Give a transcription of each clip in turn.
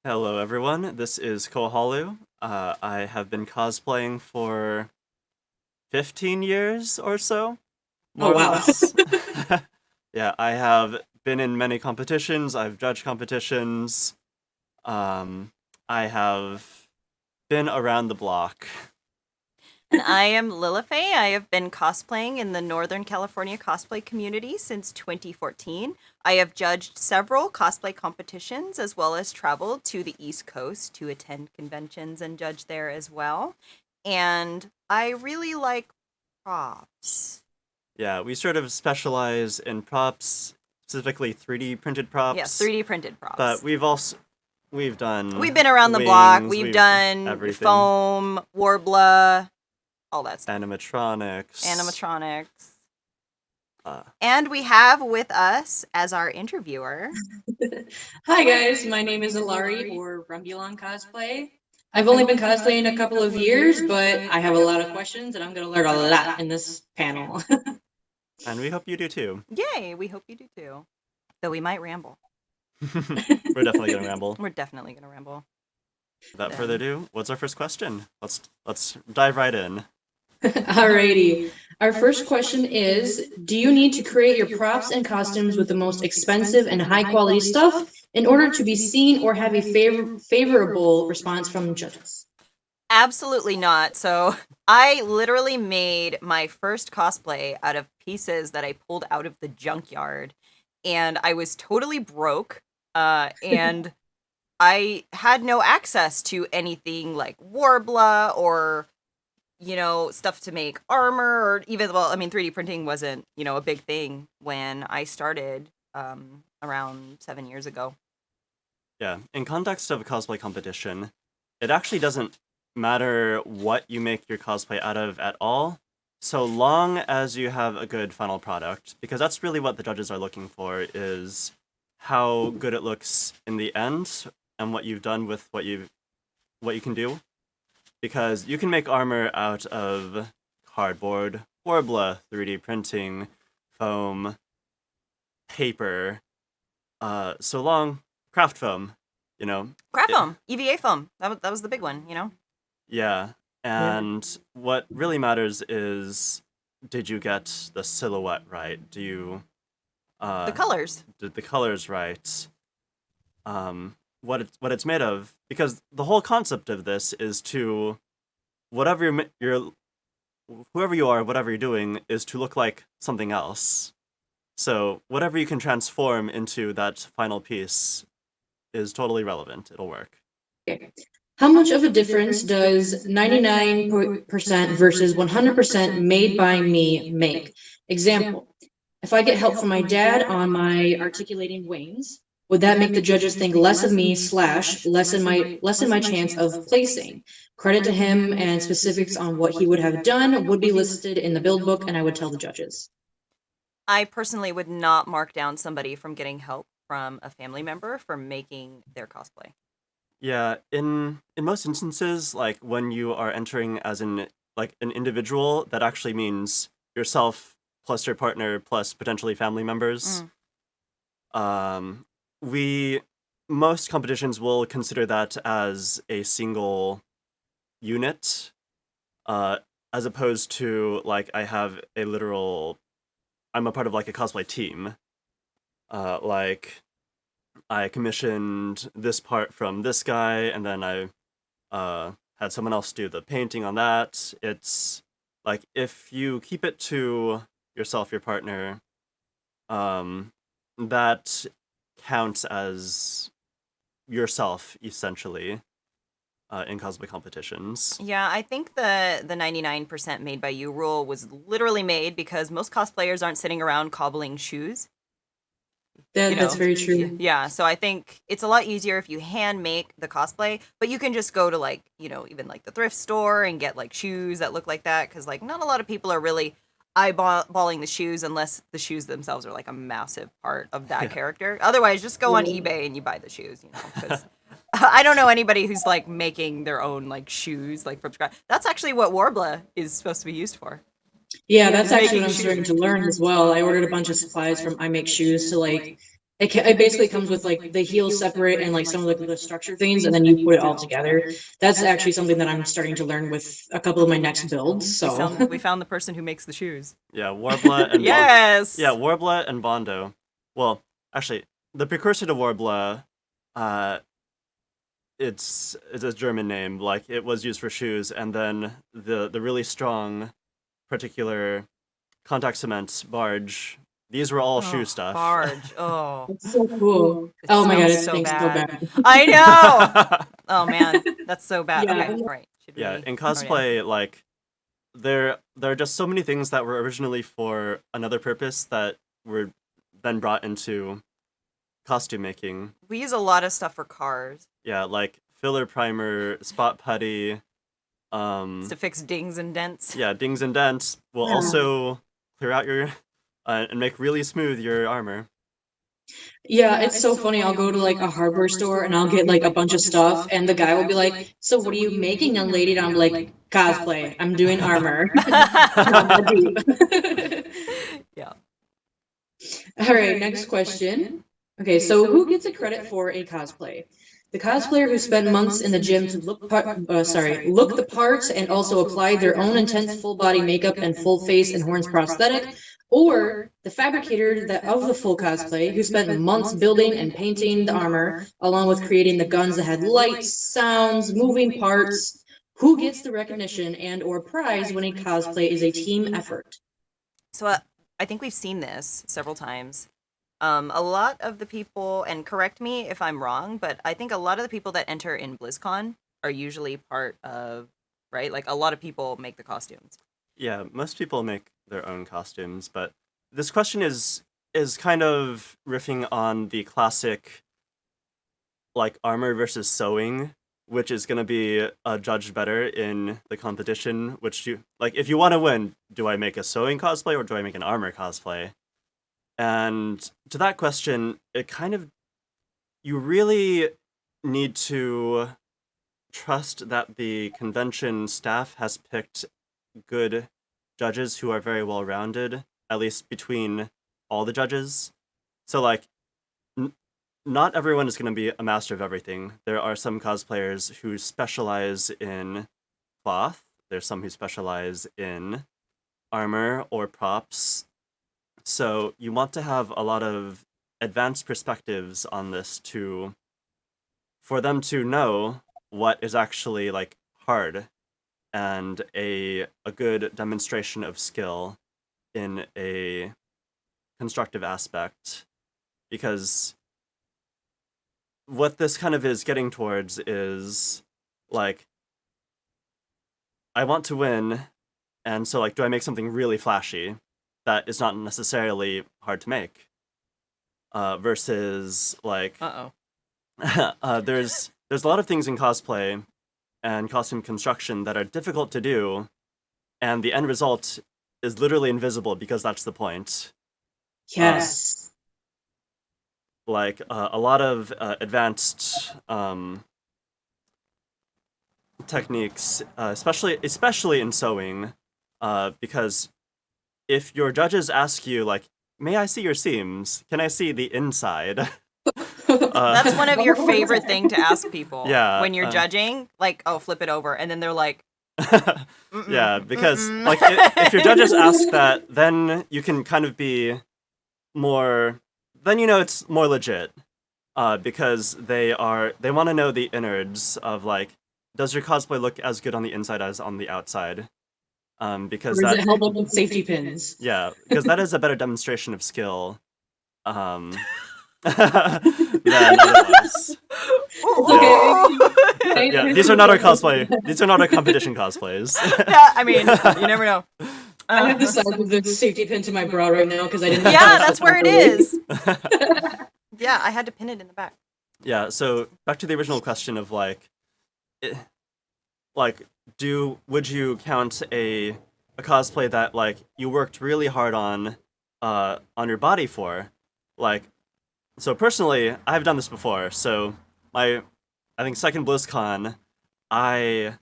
Hello, everyone. This is Kohalu. I have been cosplaying for 15 years or so, Oh, more or wow. less. Yeah, I have been in many competitions. I've judged competitions. Um, I have been around the block. And I am Liliphae. I have been cosplaying in the Northern California cosplay community since 2014. I have judged several cosplay competitions as well as traveled to the East Coast to attend conventions and judge there as well. And I really like props. Yeah, we sort of specialize in props, specifically 3D printed Yes, props, 3D printed but props. we've done We've been around the block. wings, We've we've done everything, foam, Warbler, all that stuff. animatronics. Animatronics. Uh, And we have with us as our interviewer. Hi, guys. My name is Alari, or Rumbulon Cosplay. I've only been cosplaying a couple of years, but I have a lot of questions, and I'm going to learn a lot in this panel. and we hope you do too. Yay, we hope you do too. Though we might ramble. We're definitely gonna ramble. We're definitely gonna ramble. Without further ado, what's our first question? Let's dive right in. Alrighty. Our first question is, do you need to create your props and costumes with the most expensive and high-quality stuff in order to be seen or have a favorable response from judges? Absolutely not. So I literally made my first cosplay out of pieces that I pulled out of the junkyard, and I was totally broke. And I had no access to anything like Warbler or stuff to make armor or even, well, I mean, 3D printing wasn't, a big thing when I started around 7 years ago. Yeah, in context of a cosplay competition, it actually doesn't matter what you make your cosplay out of at all, so long as you have a good final product, because that's really what the judges are looking for, is how good it looks in the end and what you've done with what you can do. Because you can make armor out of cardboard, Worbla, 3D printing, foam, paper, so long, craft foam, you know. Craft foam, EVA foam. That was the big one, Yeah, and what really matters is, did you get the silhouette right? Do you The colors. did the colors right? What it's made of? Because the whole concept of this is to whatever you're whoever you are, whatever you're doing, is to look like something else. So whatever you can transform into that final piece is totally relevant. It'll work. Okay. How much of a difference does 99% versus 100% made by me make? Example, if I get help from my dad on my articulating wings, would that make the judges think less of me / lessen my chance of placing? Credit to him and specifics on what he would have done would be listed in the build book, and I would tell the judges. I personally would not mark down somebody from getting help from a family member for making their cosplay. Yeah, in most instances, like when you are entering as an individual, that actually means yourself plus your partner plus potentially family members. We most competitions will consider that as a single unit, as opposed to like I'm a part of like a cosplay team. Like I commissioned this part from this guy, and then I had someone else do the painting on that. It's like if you keep it to yourself, your partner, that counts as yourself essentially in cosplay competitions. Yeah, I think the 99% made by you rule was literally made because most cosplayers aren't sitting around cobbling shoes. That's very true. Yeah, so I think it's a lot easier if you hand make the cosplay, but you can just go to like, even like the thrift store and get like shoes that look like that, because like not a lot of people are really eyeballing the shoes unless the shoes themselves are like a massive part of that character. Otherwise, just go on eBay and you buy the shoes, because I don't know anybody who's like making their own like shoes like from scratch. That's actually what Warbler is supposed to be used for. Yeah, that's actually what I'm starting to learn as well. I ordered a bunch of supplies from I Make Shoes to like It basically comes with like the heels separate and like some of the structure things, and then you put it all together. That's actually something that I'm starting to learn with a couple of my next builds. So We found the person who makes the shoes. Yeah, Warbler and Yes. Yeah, Warbler and Bondo. Well, actually, the precursor to Warbler, it's a German name. Like it was used for shoes, and then the really strong, particular contact cement barge. These were all shoe stuff. Barge. Oh. it's so cool. It Oh my god, it smells so stinks so bad. bad. I know. Oh man, that's so bad. Yeah. Okay, all right. Should Yeah, we- in all right. cosplay, like there are just so many things that were originally for another purpose that were then brought into costume making. We use a lot of stuff for cars. Yeah, like filler primer, spot putty, To fix dings and dents. yeah, dings and dents will Yeah. also clear out your and make really smooth your armor. Yeah, it's so funny. I'll go to like a hardware store and I'll get like a bunch of stuff, and the guy will be like, "So what are you making, young lady?" And I'm like, "Cosplay. I'm doing armor." Yeah. All right, next question. Okay, so who gets a credit for a cosplay? The cosplayer who spent months in the gym to look the part and also applied their own intense full body makeup and full face and horns prosthetic, or the fabricator of the full cosplay who spent months building and painting the armor, along with creating the guns that had lights, sounds, moving parts. Who gets the recognition and or prize when a cosplay is a team effort? So I think we've seen this several times. A lot of the people, and correct me if I'm wrong, but I think a lot of the people that enter in BlizzCon are usually part of, right? Like a lot of people make the costumes. Yeah, most people make their own costumes, but this question is kind of riffing on the classic like armor versus sewing, which is going to be judged better in the competition, which you like if you want to win, do I make a sewing cosplay or do I make an armor cosplay? And to that question, it kind of you really need to trust that the convention staff has picked good judges who are very well rounded, at least between all the judges. So like not everyone is going to be a master of everything. There are some cosplayers who specialize in cloth. There's some who specialize in armor or props. So you want to have a lot of advanced perspectives on this for them to know what is actually like hard and a good demonstration of skill in a constructive aspect. Because what this kind of is getting towards is like I want to win, and so like do I make something really flashy that is not necessarily hard to make? Versus like there's a lot of things in cosplay and costume construction that are difficult to do, and the end result is literally invisible because that's the point. Yes. Like a lot of advanced techniques, especially in sewing, because if your judges ask you like, "May I see your seams? Can I see the inside?" That's one of your favorite thing to ask people. Yeah, When you're judging, like, oh, flip it over, and then they're like, yeah, because like if your judges ask that, then you can kind of be more. Then you know it's more legit, because they want to know the innards of like, does your cosplay look as good on the inside as on the outside? Because Or is that it held up with safety pins? yeah, because that is a better demonstration of skill. Than otherwise. Okay. Yeah, these are not our cosplay. These are not our competition cosplays. yeah, I mean, you never know. I have the size of the safety pin to my bra right now because I didn't. Yeah, that's where it is. Yeah, I had to pin it in the back. Yeah, so back to the original question of like, would you count a cosplay that like you worked really hard on your body for? Like, so personally, I've done this before. So I think second BlizzCon, I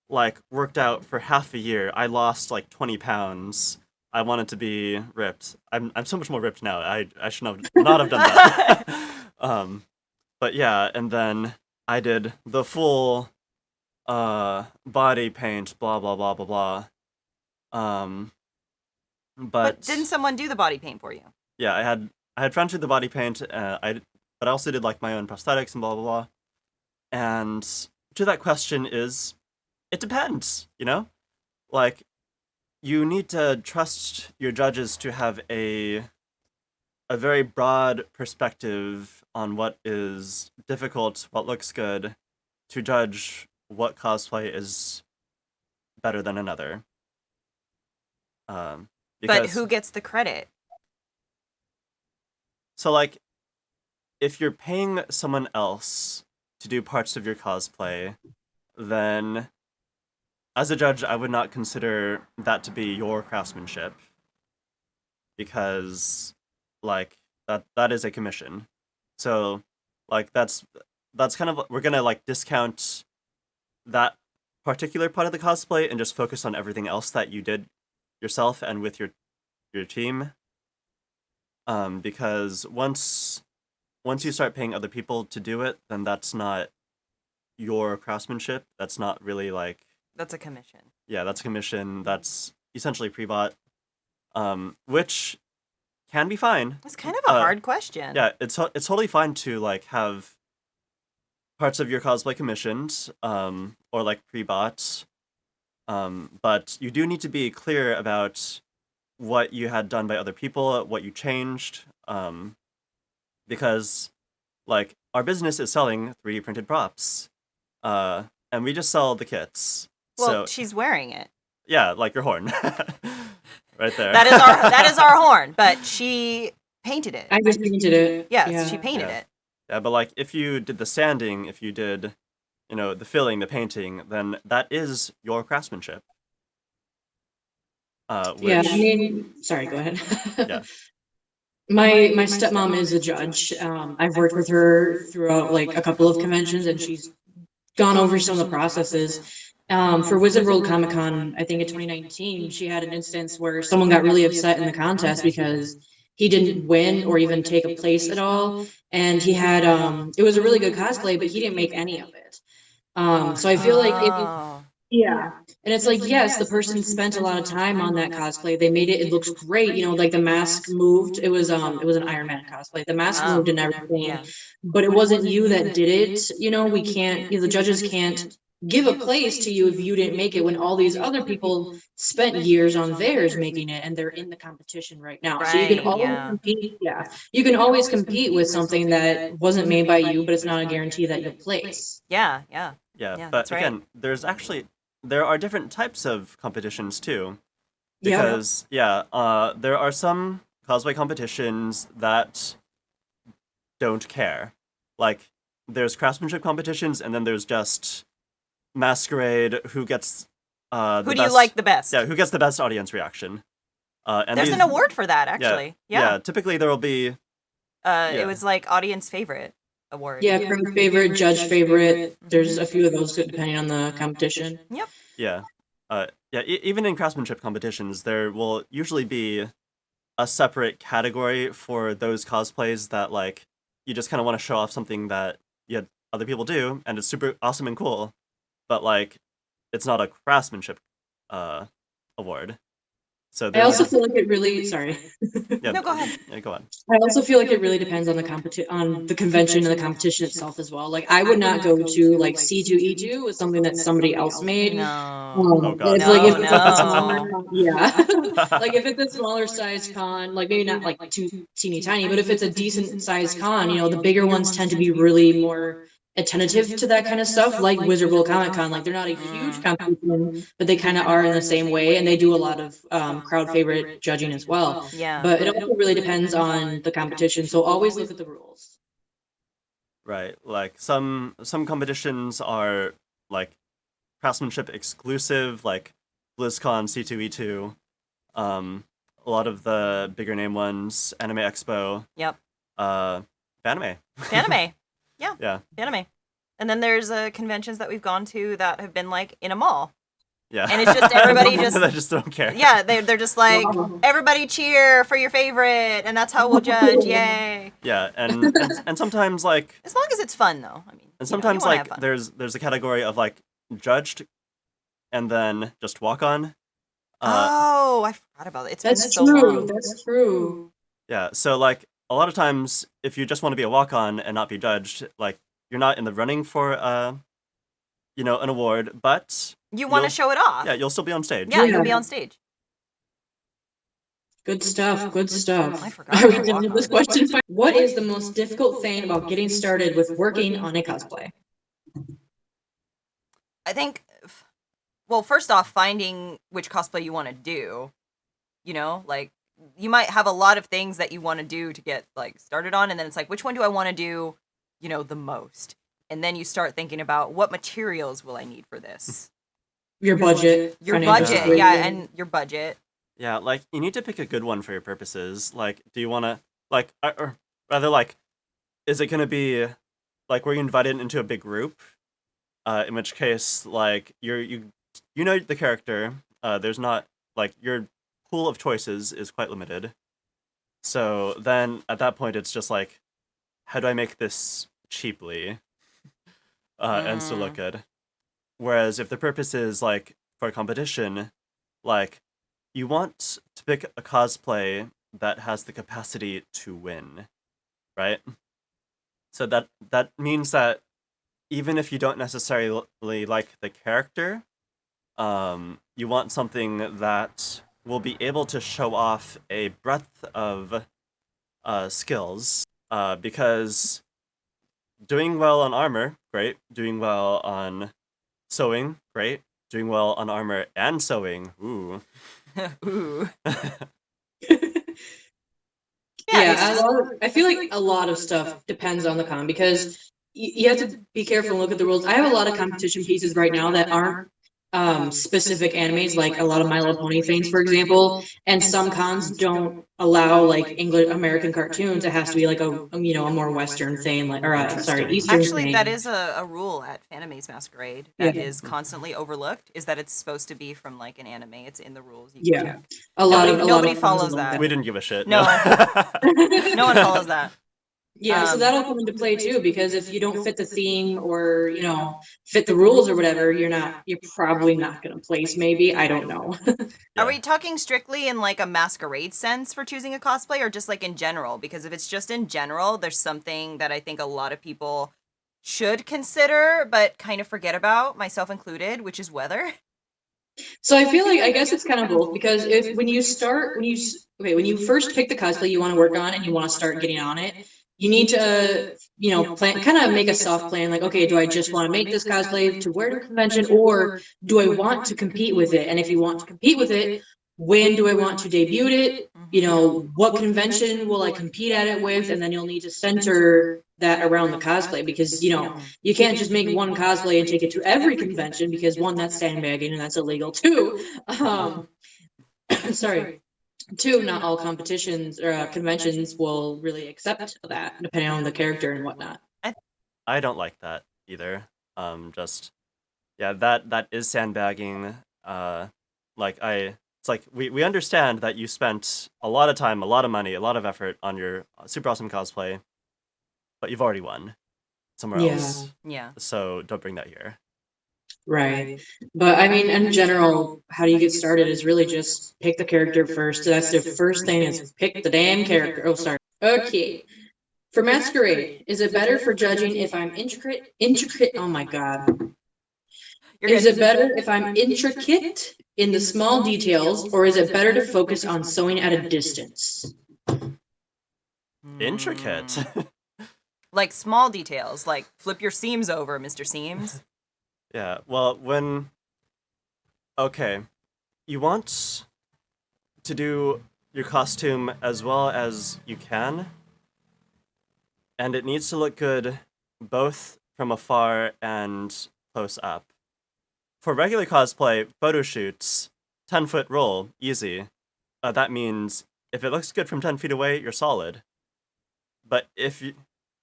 like worked out for half a year. I lost like 20 pounds I wanted to be ripped. I'm so much more ripped now. I should not have done that. But yeah, and then I did the full body paint, blah blah blah blah blah. But didn't someone do the body paint for you? Yeah, I had friends do the body paint. But I also did like my own prosthetics and blah blah blah. And to that question is, it depends. You know, like you need to trust your judges to have a very broad perspective on what is difficult, what looks good, to judge what cosplay is better than another. But Because who gets the credit? so like if you're paying someone else to do parts of your cosplay, then as a judge, I would not consider that to be your craftsmanship because like that is a commission. So like that's kind of we're gonna like discount that particular part of the cosplay and just focus on everything else that you did yourself and with your team. Because once you start paying other people to do it, then that's not your craftsmanship. That's not really like That's a commission. yeah, that's a commission. That's essentially pre-bought, which can be fine. It's kind of a hard question. Yeah, it's totally fine to like have parts of your cosplay commissioned, or like pre-bought, but you do need to be clear about what you had done by other people, what you changed, because like our business is selling 3D printed props, and we just sell the kits. Well, So she's wearing it. yeah, like your horn, right there. That is our horn, but she painted it. I just painted it. Yes, Yeah. she painted Yeah. it. Yeah, but like if you did the sanding, if you did, the filling, the painting, then that is your craftsmanship. Yeah, Which I mean, sorry, go ahead. Yeah. My stepmom is a judge. I've worked with her throughout like a couple of conventions, and she's gone over some of the processes. For Wizard World Comic Con, I think in 2019, she had an instance where someone got really upset in the contest because he didn't win or even take a place at all, and he had it was a really good cosplay, but he didn't make any of it. So I feel like Oh. yeah. And it's like, yes, the person spent a lot of time on that cosplay. They made it, it looks great. Like the mask moved. It was an Iron Man cosplay. The mask Oh, moved and everything. yeah. But it wasn't you that did it. We can't, the judges can't give a place to you if you didn't make it when all these other people spent years on theirs making it and they're in the competition right now. So you can Right, always yeah. compete. Yeah. You can always compete with something that wasn't made by you, but it's not a guarantee that you'll place. Yeah. Yeah, Yeah, but that's right. again, there are different types of competitions too. Yeah. Because there are some cosplay competitions that don't care. Like there's craftsmanship competitions, and then there's just Masquerade who gets the Who do you best, like the best? Yeah, who gets the best audience reaction. And There's these- an award for that, actually. Yeah. Typically there will be It was like audience favorite award. Yeah, crowd favorite, judge favorite. There's a few of those depending on the competition. Yep. Even in craftsmanship competitions, there will usually be a separate category for those cosplays that like you just kind of want to show off something that other people do, and it's super awesome and cool, but like it's not a craftsmanship award. So I also there's feel like it really, sorry. No, go ahead. Yeah, go on. I also feel like it really depends on the convention and the competition itself as well. Like I would not go to like C2E2 with something that somebody else made. No. Oh, God. It's like if No, it's like a no. smaller con, yeah. Like if it's a smaller size con, like maybe not like too teeny tiny, but if it's a decent sized con, the bigger ones tend to be really more attentive to that kind of stuff, like Wizard World Comic Con. Like they're not a huge competition, but they kind of are in the same way, and they do a lot of crowd favorite judging as well. Yeah. But it also really depends on the competition, so always look at the rules. Right, like some competitions are like craftsmanship exclusive, like BlizzCon, C2E2. A lot of the bigger name ones, Anime Expo. Yep. Fanime. Fanime. Yeah. Fanime. And then there's conventions that we've gone to that have been like in a mall. Yeah. And it's just everybody just they just don't care. yeah, they're just like, Wow. everybody cheer for your favorite, and that's how we'll judge. Yay! Yeah, and sometimes like As long as it's fun, though. I mean, and you sometimes wanna like have fun. there's a category of like judged and then just walk on. Oh, I forgot about it. It's been That's so true. long. That's true. Yeah, so like a lot of times if you just want to be a walk on and not be judged, like you're not in the running for an award, but You want to you'll- show it off. yeah, you'll still be on stage. Yeah, you'll be Yeah. on stage. Good stuff. Good stuff. I forgot Are we about done with this walk-on. question? What is the most difficult thing about getting started with working on a cosplay? I think, well, first off, finding which cosplay you want to do. You know, like, you might have a lot of things that you want to do to get, like, started on, and then it's like, which one do I want to do, the most? And then you start thinking about, what materials will I need for this? Your budget. Your financial budget, situation. yeah, and your budget. Yeah, like you need to pick a good one for your purposes. Like, do you want to like, or rather, like, is it going to be like were you invited into a big group? In which case, like, you know the character. There's not like your pool of choices is quite limited. So then at that point, it's just like, how do I make this cheaply, and still look good? Whereas if the purpose is like for a competition, like you want to pick a cosplay that has the capacity to win, right? So that means that even if you don't necessarily like the character, you want something that will be able to show off a breadth of skills, because doing well on armor, great. Doing well on sewing, great. Doing well on armor and sewing, ooh. Ooh. Yeah, it's just- I feel like a lot of stuff depends on the con because you have to be careful and look at the rules. I have a lot of competition pieces right now that aren't specific animes, like a lot of My Little Pony things, for example. And some cons don't allow like English American cartoons. It has to be like a more Western thing, like Interesting. Eastern Actually, thing. that is a rule at Fanime's Masquerade that Yeah. is constantly overlooked, is that it's supposed to be from, like, an anime. It's in the rules. You Yeah. can check. a lot Nobody of follows cons don't that. We didn't give a shit. No. No one follows that. Yeah, so Um, that'll come into play too, because if you don't fit the theme or, fit the rules or whatever, you're probably not gonna place, maybe, I don't know. Yeah. Are we talking strictly in, like, a Masquerade sense for choosing a cosplay, or just, like, in general? Because if it's just in general, there's something that I think a lot of people should consider, but kind of forget about, myself included, which is weather. So I feel like, I guess it's kind of both, because when you first pick the cosplay you wanna work on and you wanna start getting on it, you need to, plan, kind of make a soft plan, like, okay, do I just wanna make this cosplay to wear to a convention, or do I want to compete with it? And if you want to compete with it, when do I want to debut it? What convention will I compete at it with? And then you'll need to center that around the cosplay, because, you can't just make one cosplay and take it to every convention, because one, that's sandbagging and that's illegal. Two, sorry. Two, not all competitions or conventions will really accept that, depending on the character and whatnot. I don't like that either. Just yeah, that is sandbagging. It's like we understand that you spent a lot of time, a lot of money, a lot of effort on your super awesome cosplay, but you've already won somewhere Yeah. else. Yeah. So don't bring that here. Right. But I mean, in general, how do you get started is really just pick the character first. That's the first thing, is pick the damn character. Oh, sorry. Okay. For Masquerade, is it better for judging if I'm intricate? Oh my God. Is it better if I'm intricate in the small details, or is it better to focus on sewing at a distance? Intricate. Like small details, like flip your seams over, Mr. Seams. Yeah, well, okay, you want to do your costume as well as you can, and it needs to look good both from afar and close up. For regular cosplay, photo shoots, 10-foot roll, easy. That means if it looks good from 10 feet away, you're solid. But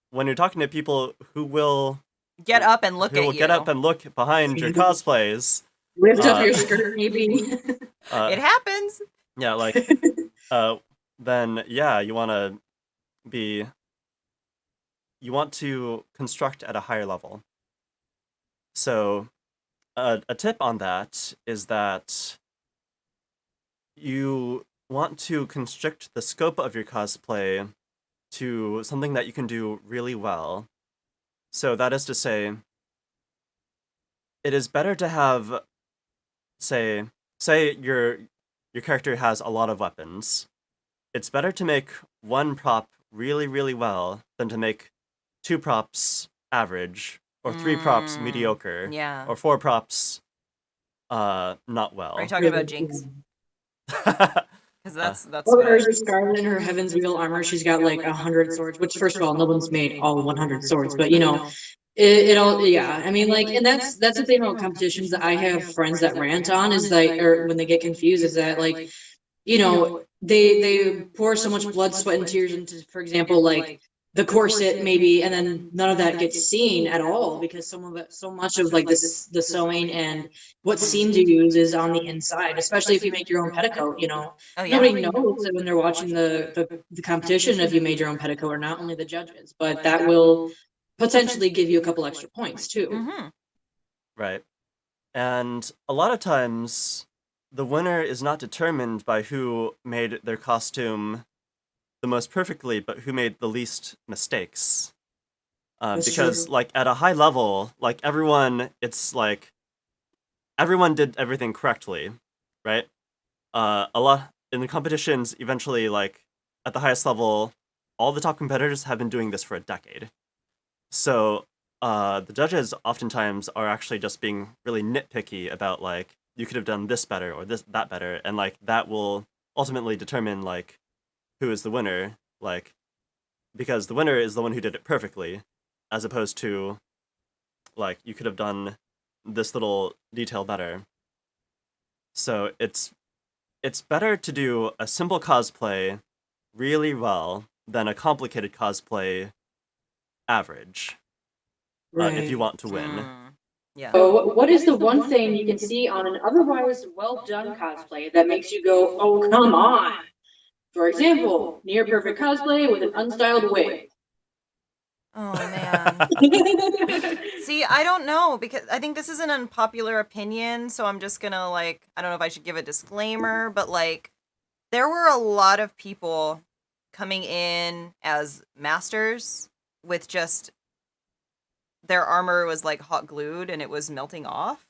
when you're talking to people who will Get up and look at you. get up and look behind your cosplays, Lift up Uh, your skirt, maybe. It happens. yeah, like, then yeah, you want to construct at a higher level. So, a tip on that is that you want to constrict the scope of your cosplay to something that you can do really well. So that is to say, it is better to have, say your character has a lot of weapons. It's better to make one prop really, really well than to make two props average, or three props mediocre, Yeah. or four props not well. Are you talking about Jinx? Because that's Or good. Scarlet in her Heaven's Wheel armor, she's got like 100 swords, which first of all, no one's made all 100 swords, but it all, yeah. I mean, like, and that's the thing about competitions that I have friends that rant on is like, or when they get confused, is that like, they pour so much blood, sweat, and tears into, for example, like the corset maybe, and then none of that gets seen at all because so much of like this the sewing and what seam to use is on the inside, especially if you make your own petticoat. Oh yeah. Nobody knows when they're watching the competition if you made your own petticoat or not, only the judges, but that will potentially give you a couple extra points too. Mm-hmm. Right. And a lot of times, the winner is not determined by who made their costume the most perfectly, but who made the least mistakes. That's Because, true. like, at a high level, like, it's like, everyone did everything correctly, right? A lot, in the competitions, eventually, like, at the highest level, all the top competitors have been doing this for a decade. So, the judges oftentimes are actually just being really nitpicky about, like, you could have done this better or that better, and like that will ultimately determine like who is the winner, like, because the winner is the one who did it perfectly, as opposed to like you could have done this little detail better. So it's better to do a simple cosplay really well than a complicated cosplay average, if you Right. want to win. Yeah. So, what is the one thing you can see on an otherwise well done cosplay that makes you go, "Oh, come on"? For example, near perfect cosplay with an unstyled wig. Oh man. See, I don't know because I think this is an unpopular opinion, so I'm just gonna like, I don't know if I should give a disclaimer, but like, there were a lot of people coming in as masters with just their armor was like hot glued and it was melting off.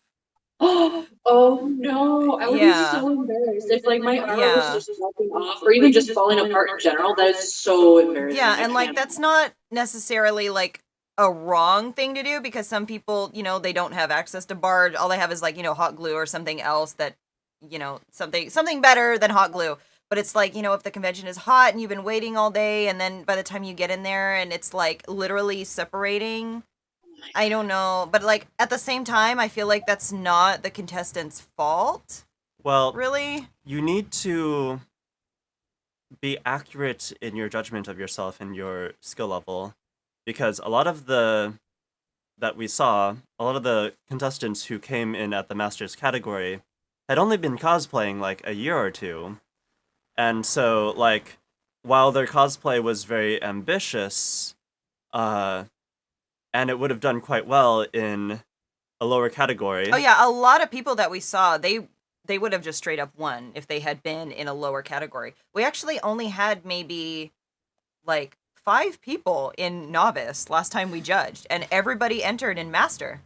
Oh no, I would be Yeah. so embarrassed if like my armor was Yeah. just falling off or even just falling apart in general. That is so embarrassing. Yeah, I and like can't. that's not necessarily like a wrong thing to do because some people, they don't have access to Bard. All they have is like, hot glue or something else that, something better than hot glue. But it's like, if the convention is hot and you've been waiting all day and then by the time you get in there and it's like literally separating, I don't know. But like at the same time, I feel like that's not the contestant's fault, Well, really. you need to be accurate in your judgment of yourself and your skill level, because a lot of the contestants who came in at the Masters category had only been cosplaying like a year or two. And so, like, while their cosplay was very ambitious, and it would have done quite well in a lower category. Oh yeah, a lot of people that we saw, they would have just straight up won if they had been in a lower category. We actually only had maybe like 5 people in novice last time we judged, and everybody entered in master.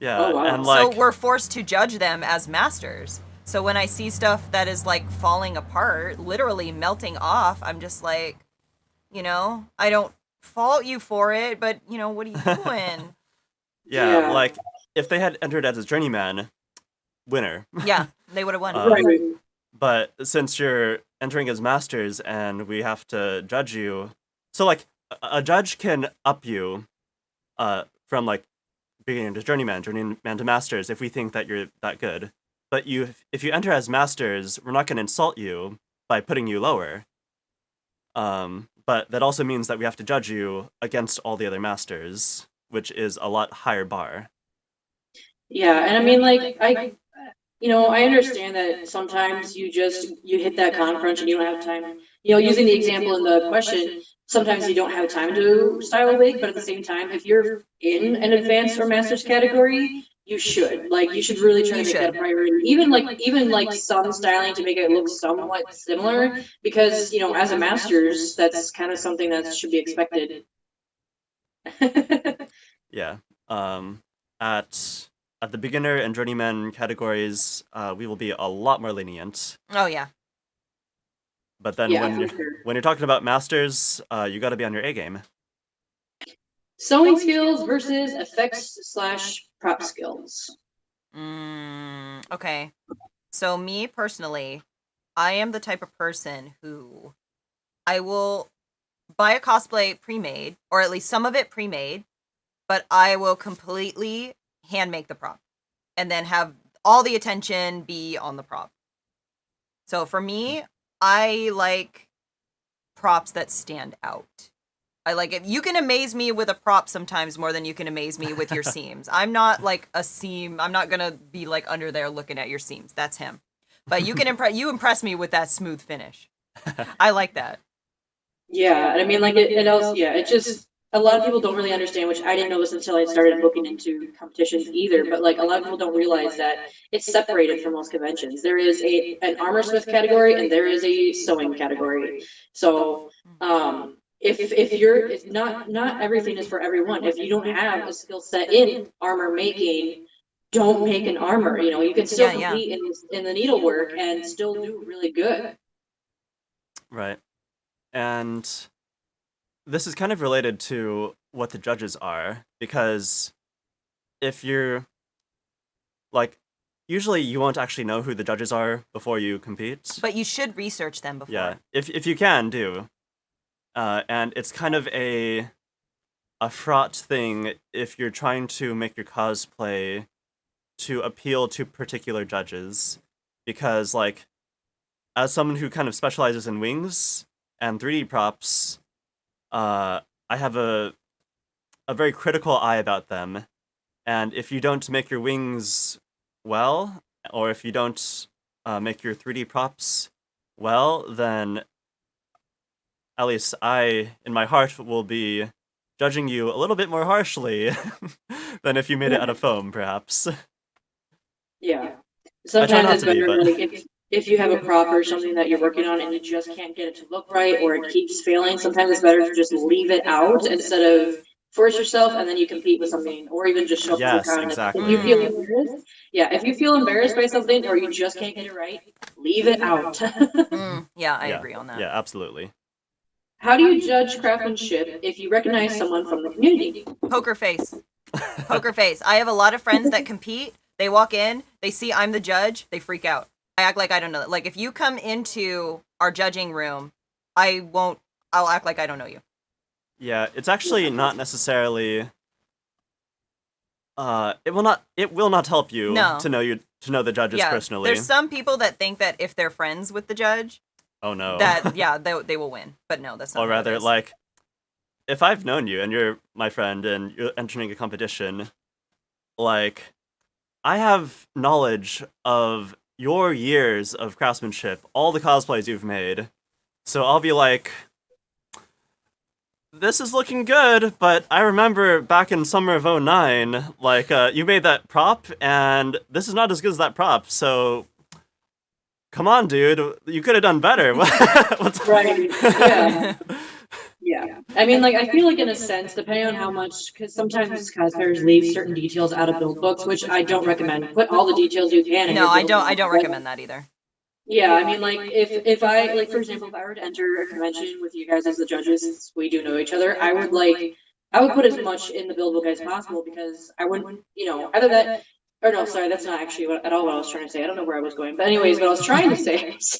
Yeah, Oh, wow. and like, So we're forced to judge them as masters. So when I see stuff that is like falling apart, literally melting off, I'm just like, I don't fault you for it, but what are you doing? yeah, Yeah. like if they had entered as a journeyman, winner. Yeah, they would have won. Right. But since you're entering as masters and we have to judge you, so like a judge can up you from like beginning to journeyman to masters if we think that you're that good. But if you enter as masters, we're not going to insult you by putting you lower. But that also means that we have to judge you against all the other masters, which is a lot higher bar. Yeah, and I mean, like, I understand that sometimes you hit that con crunch and you don't have time. Using the example in the question, sometimes you don't have time to style a wig, but at the same time, if you're in an advanced or master's category, you should. Like, you should really try to make that a priority. Even like some styling to make it look somewhat similar, because as a master's, that's kind of something that should be expected. Yeah. At the beginner and journeyman categories, we will be a lot more lenient. Oh yeah. But then when you're talking about masters, you got to be on your A game. Sewing skills versus effects/prop skills. Okay. So me personally, I am the type of person who I will buy a cosplay pre-made, or at least some of it pre-made, but I will completely hand make the prop and then have all the attention be on the prop. So for me, I like props that stand out. I like it. You can amaze me with a prop sometimes more than you can amaze me with your seams. I'm not like a seam. I'm not gonna be like under there looking at your seams. That's him. But you can impress me with that smooth finish. I like that. Yeah, I mean, like it also, yeah, it just, a lot of people don't really understand, which I didn't know this until I started looking into competitions either, but like a lot of people don't realize that it's separated from most conventions. There is an armorsmith category and there is a sewing category. So, if not everything is for everyone. If you don't have a skill set in armor making, don't make an armor. You can still compete in the needlework and still do really good. Right. And this is kind of related to what the judges are, because if you're like, usually you won't actually know who the judges are before you compete. But you should research them before. Yeah, if you can, do. And it's kind of a fraught thing if you're trying to make your cosplay to appeal to particular judges, because like, as someone who kind of specializes in wings and 3D props, I have a very critical eye about them, and if you don't make your wings well, or if you don't make your 3D props well, then at least I, in my heart, will be judging you a little bit more harshly than if you made it out of foam, perhaps. Yeah. Sometimes it's better, like, if you have a prop or something that you're working on and you just can't get it to look right, or it keeps failing, sometimes it's better to just leave it out instead of force yourself and then you compete with something, or even just show up. Yes, exactly. If you feel embarrassed, if you feel embarrassed by something or you just can't get it right, leave it out. Yeah, I agree on that. Yeah, absolutely. How do you judge craftsmanship if you recognize someone from the community? Poker face. Poker face. I have a lot of friends that compete. They walk in, they see I'm the judge, they freak out. I act like I don't know. Like, if you come into our judging room, I'll act like I don't know you. Yeah, it's actually not necessarily. It will not help you to know the judges personally. There's some people that think that if they're friends with the judge, oh no, they will win. But no, that's not. Or rather, like, if I've known you and you're my friend and you're entering a competition, like, I have knowledge of your years of craftsmanship, all the cosplays you've made, so I'll be like, this is looking good, but I remember back in summer of 2009, like, you made that prop, and this is not as good as that prop, so come on, dude, you could have done better. Right, yeah. Yeah, I mean, like, I feel like in a sense, depending on how much, because sometimes cosplayers leave certain details out of build books, which I don't recommend. Put all the details you can in your build book. I don't recommend that either. Yeah, I mean, like, if I, like, for example, if I were to enter a convention with you guys as the judges, since we do know each other, I would put as much in the build book as possible, because I wouldn't, either that, or no, sorry, that's not actually at all what I was trying to say. I don't know where I was going, but anyways, what I was trying to say is,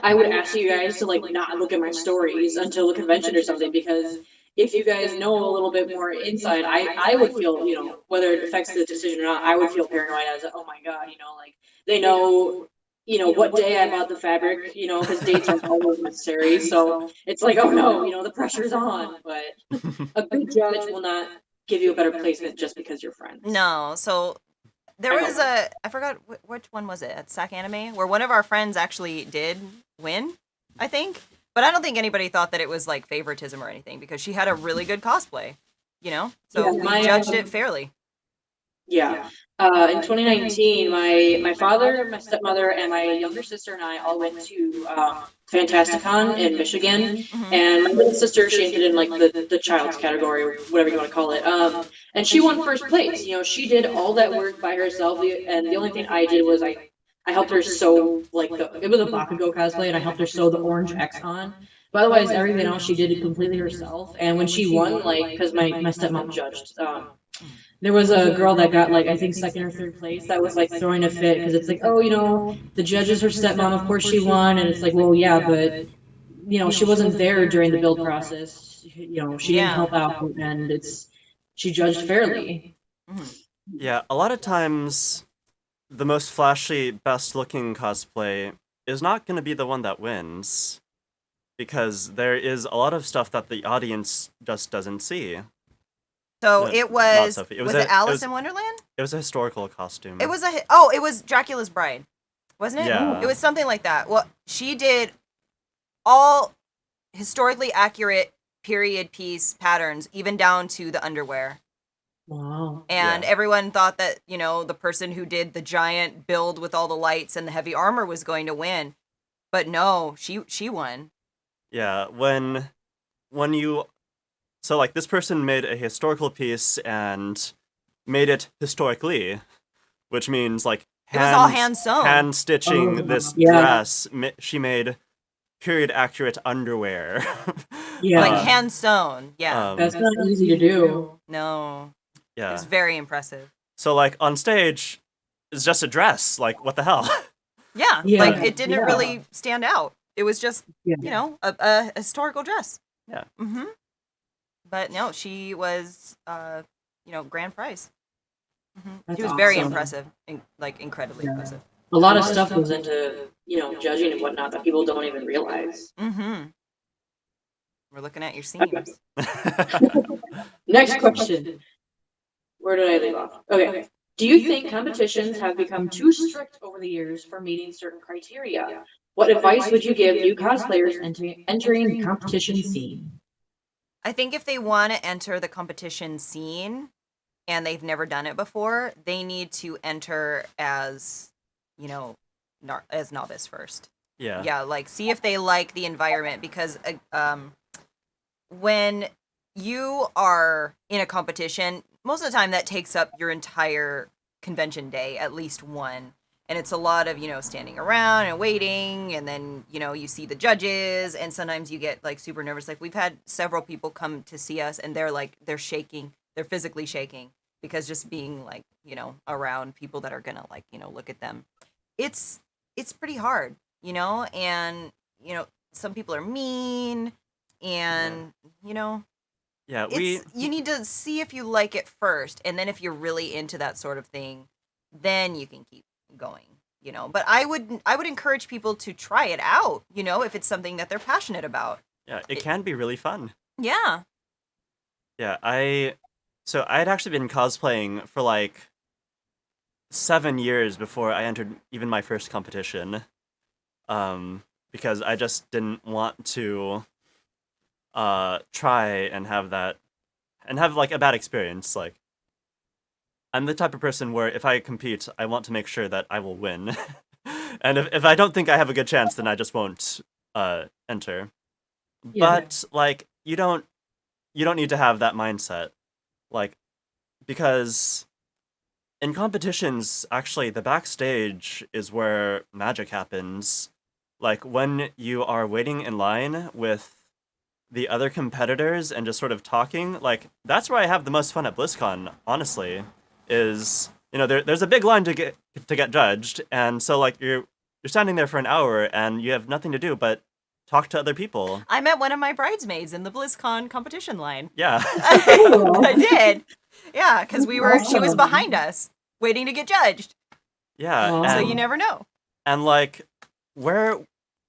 I would ask you guys to, like, not look at my stories until the convention or something, because if you guys know a little bit more inside, I would feel, whether it affects the decision or not, I would feel paranoid as, oh my god, like, they know, what day I bought the fabric, because dates are always necessary. So it's like, oh no, the pressure's on. But a good judge will not give you a better placement just because you're friends. No, so There was I forgot which one was it, at SAC Anime, where one of our friends actually did win, I think. But I don't think anybody thought that it was like favoritism or anything, because she had a really good cosplay, So Yeah, we judged it fairly. Yeah. In 2019, my father, my stepmother, and my younger sister and I all went to Fantasticon in Michigan. Mhm. And my little sister, she entered in like the child's category, or whatever you want to call it. And she won first place. She did all that work by herself. And the only thing I did was I helped her sew it was a Bakugo cosplay, and I helped her sew the orange X on. But otherwise, everything else she did completely herself. And when she won, because my stepmom judged, there was a girl that got I think second or third place that was throwing a fit because it's oh, the judge is her stepmom, of course she won, and it's well, yeah, but she wasn't there during the build process. She didn't help out, and she judged fairly. Yeah, a lot of times the most flashy, best looking cosplay is not going to be the one that wins, because there is a lot of stuff that the audience just doesn't see. So No, it not was Sophie. was it Alice in Wonderland? It was a historical costume. It was it was Dracula's Bride, wasn't it? Yeah. It was something like that. Well, she did all historically accurate period piece patterns, even down to the underwear. Wow. And Yeah. everyone thought that, the person who did the giant build with all the lights and the heavy armor was going to win. But no, she won. Yeah, when you... So, this person made a historical piece and made it historically, which means, it was all hand sewn. Hand stitching this dress. She made period accurate underwear. Yeah. Hand sewn. Yeah. That's not easy to do. No. Yeah. It was very impressive. So, on stage, it's just a dress. What the hell? Yeah. Yeah. It didn't really stand out. It was just, a historical dress. Yeah. Mm-hmm. But no, she was, grand prize. Mm-hmm. She was very impressive, incredibly impressive. A lot of stuff goes into, judging and whatnot that people don't even realize. Mm-hmm. We're looking at your seams. Next question. Where did I leave off? Okay. Do you think competitions have become too strict over the years for meeting certain criteria? What advice would you give new cosplayers entering the competition scene? I think if they want to enter the competition scene and they've never done it before, they need to enter as, as novice first. Yeah. Yeah, see if they like the environment, because when you are in a competition, most of the time that takes up your entire convention day, at least one. And it's a lot of, standing around and waiting, and then, you see the judges, and sometimes you get super nervous. We've had several people come to see us, and they're shaking. They're physically shaking because just being around people that are gonna look at them. It's pretty hard, and some people are mean, and Yeah, you need to see if you like it first, and then if you're really into that sort of thing, then you can keep going, but I would encourage people to try it out, if it's something that they're passionate about. Yeah, it can be really fun. Yeah. Yeah, I'd actually been cosplaying for 7 years before I entered even my first competition, because I just didn't want to try and have a bad experience. I'm the type of person where if I compete, I want to make sure that I will win. And if I don't think I have a good chance, then I just won't enter. Yeah. But you don't need to have that mindset. Because in competitions, actually the backstage is where magic happens. When you are waiting in line with the other competitors and just sort of talking, that's where I have the most fun at BlizzCon, honestly. Is there's a big line to get judged, and so you're standing there for an hour and you have nothing to do but talk to other people. I met one of my bridesmaids in the BlizzCon competition line. Yeah. I did. Yeah, because she was behind us waiting to get judged. Yeah. So you never know. And where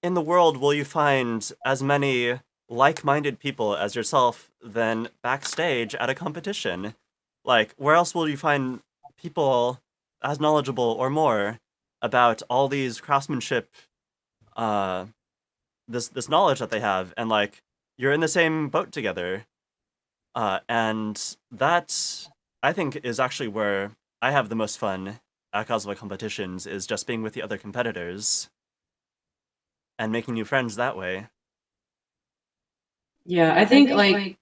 in the world will you find as many like-minded people as yourself than backstage at a competition? Where else will you find people as knowledgeable or more about all these craftsmanship, this knowledge that they have, and like you're in the same boat together, and that I think is actually where I have the most fun at cosplay competitions, is just being with the other competitors and making new friends that way. Yeah, I think like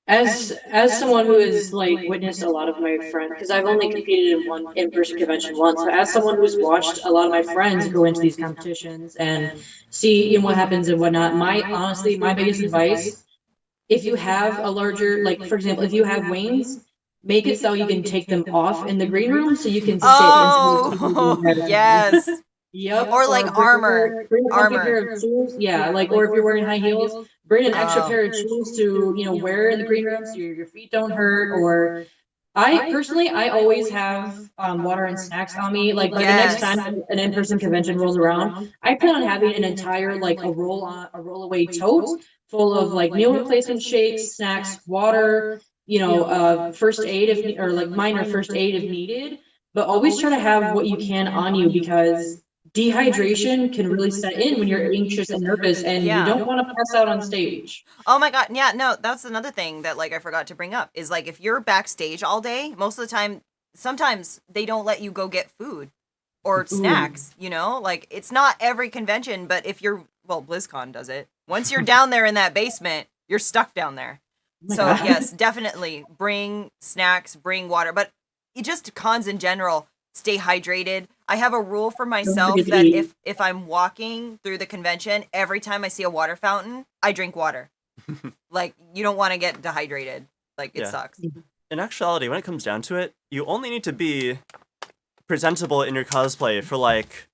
as someone who has like witnessed a lot of my friends, because I've only competed in one in-person convention once, but as someone who's watched a lot of my friends go into these competitions and see what happens and whatnot, my biggest advice, if you have a larger, like for example, if you have wings, make it so you can take them off in the green room so you can sit instead of keeping them Oh, there. yes. Yep. Or like armor. Bring a comfy pair Armor. of shoes. Yeah, like or if you're wearing high heels, bring an extra Oh. pair of shoes to, wear in the green room so your feet don't hurt. Or I personally, I always have water and snacks on me. Like by the next time Yes. an in-person convention rolls around, I plan on having an entire like a roll-away tote full of like meal replacement shakes, snacks, water, first aid if or like minor first aid if needed. But always try to have what you can on you because dehydration can really set in when you're anxious and nervous and you Yeah. don't want to pass out on stage. Oh my god, yeah, no, that's another thing that like I forgot to bring up is like if you're backstage all day, most of the time sometimes they don't let you go get food or snacks, Like it's not every convention, but if you're BlizzCon does it. Once you're down there in that basement, you're stuck down there. So, yes, definitely bring snacks, bring water, but just cons in general, stay hydrated. I have a rule for myself forget to that eat. if I'm walking through the convention, every time I see a water fountain, I drink water. Like you don't want to get dehydrated. Like it Yeah. sucks. In actuality, when it comes down to it, you only need to be presentable in your cosplay for like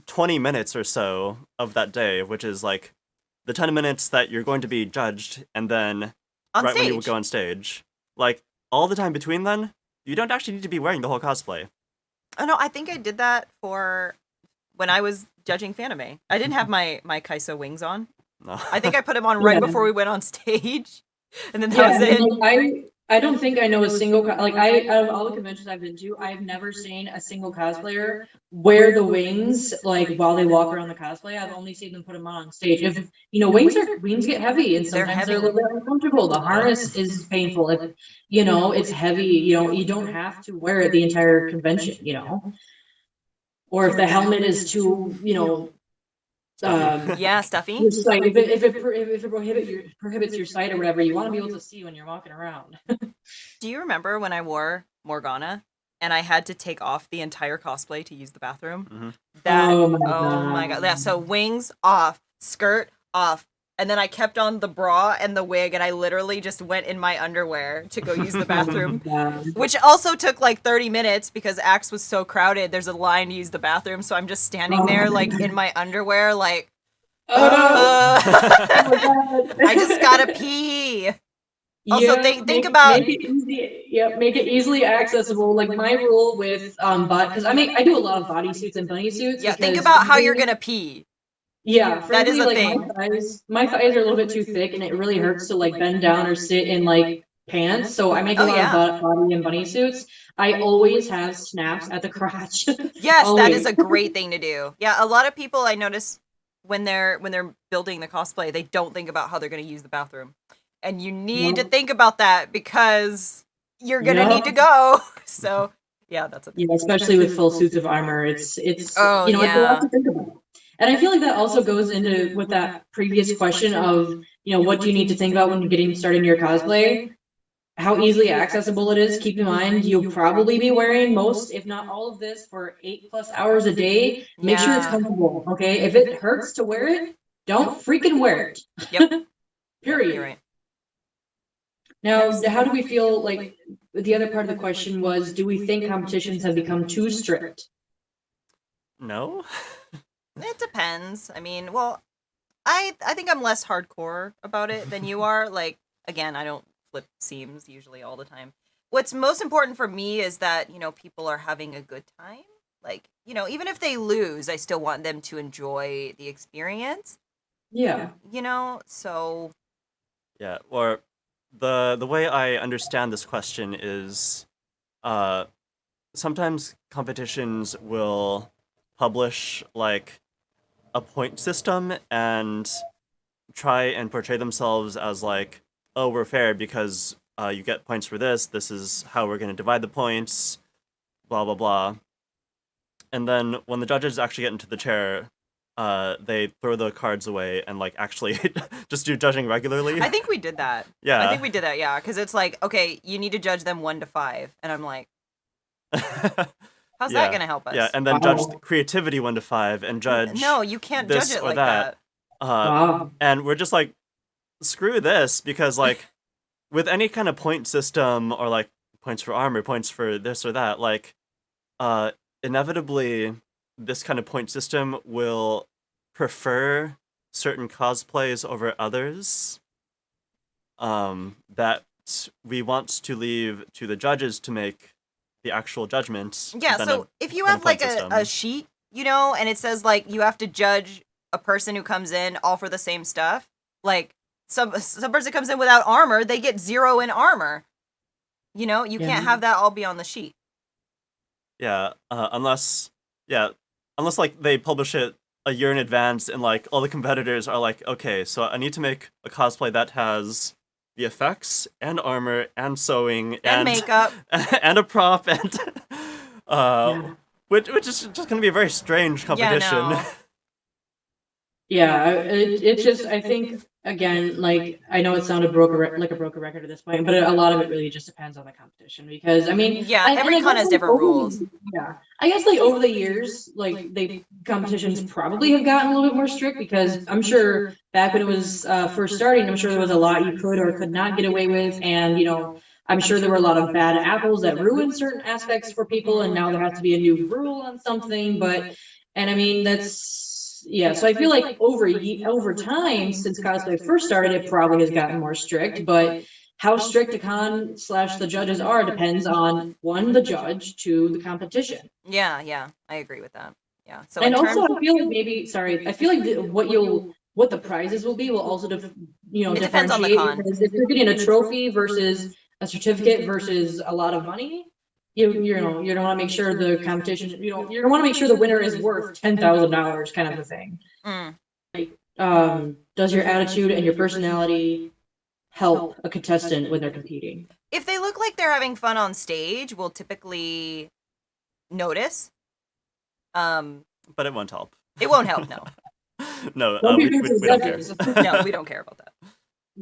20 minutes or so of that day, which is like the 10 minutes that you're going to be judged, and then On right when you stage. go on stage. Like, all the time between then, you don't actually need to be wearing the whole cosplay. Oh no, I think I did that for when I was judging Fanime. I didn't have my Kaiso wings on. No. I think I put him on right Yeah. before we went on stage, and then that Yeah, was it. and like, I don't think I know a single like out of all the conventions I've been to, I've never seen a single cosplayer wear the wings like while they walk around the cosplay. I've only seen them put them on stage. If wings get heavy and They're sometimes they're a heavy. little bit uncomfortable. The harness is painful. If it's heavy, you don't have to wear it the entire convention, or if the helmet is too, Stuffy. Yeah, stuffy. your sight, if it prohibits your sight or whatever, you want to be able to see when you're walking around. Do you remember when I wore Morgana and I had to take off the entire cosplay to use the bathroom? Mhm. That Oh oh my my god. Yeah, so wings off, skirt off, and then I kept on the bra and the wig and I literally just went in my underwear to go use the bathroom. Which also took like 30 minutes because Axe was so crowded. There's a line to use the bathroom, so I'm just standing there like in my underwear like I just gotta pee. Also, think about make it easy. Yep, make it easily accessible. Like my rule with because I do a lot of bodysuits and bunny suits. yeah, think because about how you're frankly- gonna pee. Yeah, That is frankly, a like thing. my thighs are a little bit too thick, and it really hurts to like bend down or sit in like pants. So I make a Oh, lot yeah. of body and bunny suits. I always have snaps at the crotch. Yes, that is Always. a great thing to do. Yeah, a lot of people I notice when they're building the cosplay, they don't think about how they're gonna use the bathroom. And you need to Yep. think about that because you're gonna Yep. need to go. So yeah, that's a thing. Yeah, especially with full suits of armor, it's Oh, it's a lot yeah. to think about. And I feel like that also goes into with that previous question of, what do you need to think about when you're getting started in your cosplay? How easily accessible it is. Keep in mind, you'll probably be wearing most, if not all of this for 8+ hours a day. Make sure it's Yeah. comfortable, okay? If it hurts to wear it, don't freaking wear it. Yep. Period. You're right. Now, how do we feel like the other part of the question was, do we think competitions have become too strict? No? It depends. I mean, well, I think I'm less hardcore about it than you are. Like, again, I don't flip seams usually all the time. What's most important for me is that, people are having a good time. Like, even if they lose, I still want them to enjoy the experience. Yeah. So Yeah, or the way I understand this question is sometimes competitions will publish like a point system and try and portray themselves as like, oh, we're fair because you get points for this. This is how we're going to divide the points. Blah blah blah. And then when the judges actually get into the chair, they throw the cards away and like actually just do judging regularly. I think we did that. Yeah. I think we did that, yeah. Because it's like, okay, you need to judge them 1 to 5. And I'm like, how's that going to help us? Yeah, and then judge the creativity 1 to 5 and judge No, you can't this judge it or like that. And we're just like, screw this, because like with any kind of point system or like points for armor, points for this or that, like inevitably this kind of point system will prefer certain cosplays over others that we want to leave to the judges to make the actual judgments. Yeah, so if you have like a sheet, you know, and it says like you have to judge a person who comes in all for the same stuff, like some person comes in without armor, they get 0 in armor. You know, you can't have that all be on the sheet. Yeah, unless like they publish it a year in advance and like all the competitors are like, okay, so I need to make a cosplay that has the effects and armor and sewing and makeup and a prop and which is just going to be a very strange competition. Yeah, it's just, I think, again, like, I know it sounded like a broken record at this point, but a lot of it really just depends on the competition, because, I mean... Yeah, every con has different rules. Yeah, I guess, like, over the years, like, the competitions probably have gotten a little bit more strict, because I'm sure back when it was first starting, I'm sure there was a lot you could or could not get away with, and, you know, I'm sure there were a lot of bad apples that ruined certain aspects for people, and now there has to be a new rule on something, and I mean, that's... Yeah, so I feel like over time, since cosplay first started, it probably has gotten more strict, but how strict a con / the judges are depends on, 1, the judge, 2, the competition. Yeah, I agree with that. Yeah. So and also, I feel like I feel like what the prizes will be will also, it depends on the con. Because if you're getting a trophy versus a certificate versus a lot of money, you don't want to make sure the competition, you don't want to make sure the winner is worth $10,000 kind of a thing. Like, does your attitude and your personality help a contestant when they're competing? If they look like they're having fun on stage, we'll typically notice. But it won't help. It won't help, no. No, we don't care. No, we don't care about that.